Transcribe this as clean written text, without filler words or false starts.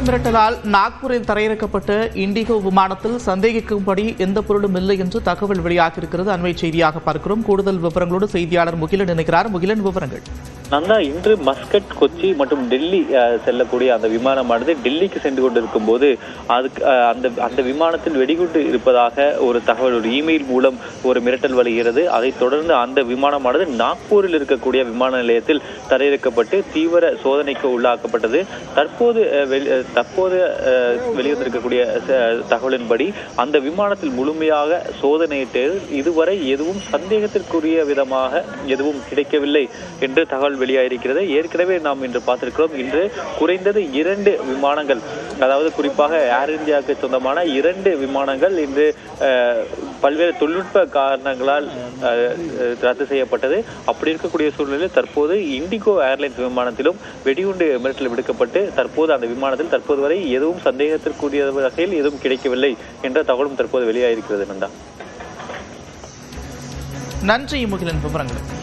மிரட்டலால் நாக்பூரில் தரையிறக்கப்பட்ட இண்டிகோ விமானத்தில் சந்தேகிக்கும்படி எந்த பொருளும் இல்லை என்று தகவல் வெளியாகியிருக்கிறது. அண்மை செய்தியாக பார்க்கிறோம். கூடுதல் விவரங்களோடு செய்தியாளர் முகிலன் இணைக்கிறார். முகிலன், விவரங்கள். நந்தா, இன்று மஸ்கட், கொச்சி மற்றும் டெல்லி செல்லக்கூடிய அந்த விமானமானது டெல்லிக்கு சென்று கொண்டிருக்கும் போது அதுக்கு அந்த விமானத்தில் வெடிகுண்டு இருப்பதாக ஒரு தகவல், ஒரு இமெயில் மூலம் ஒரு மிரட்டல் வருகிறது. அதைத் தொடர்ந்து அந்த விமானமானது நாக்பூரில் இருக்கக்கூடிய விமான நிலையத்தில் தரையிறக்கப்பட்டு தீவிர சோதனைக்கு உள்ளாக்கப்பட்டது. தற்போது வெளிவந்திருக்கக்கூடிய தகவலின்படி அந்த விமானத்தில் முழுமையாக சோதனையிட்டு இதுவரை எதுவும் சந்தேகத்திற்குரிய விதமாக எதுவும் கிடைக்கவில்லை என்று தகவல் வெளியாயிருக்கிறது. ஏற்கனவே நாம் இன்று பார்த்திருக்கிறோம். இன்று குறைந்தது 2 விமானங்கள், அதாவது குறிப்பாக ஏர் இந்தியாவுக்கு சொந்தமான 2 விமானங்கள் இன்று பல்வேறு தொழில்நுட்ப காரணங்களால் ரத்து செய்யப்பட்டது. அப்படி இருக்கக்கூடிய சூழ்நிலையில் தற்போது இண்டிகோ ஏர்லைன்ஸ் விமானத்திலும் வெடிகுண்டு மிரட்டல் விடுக்கப்பட்டு தற்போது அந்த விமானத்தில் தற்போது வரை எதுவும் சந்தேகத்திற்குரிய வகையில் எதுவும் கிடைக்கவில்லை என்ற தகவலும் தற்போது வெளியாயிருக்கிறது. நந்தா, நன்றி முகிலன், விவரங்களுக்கு.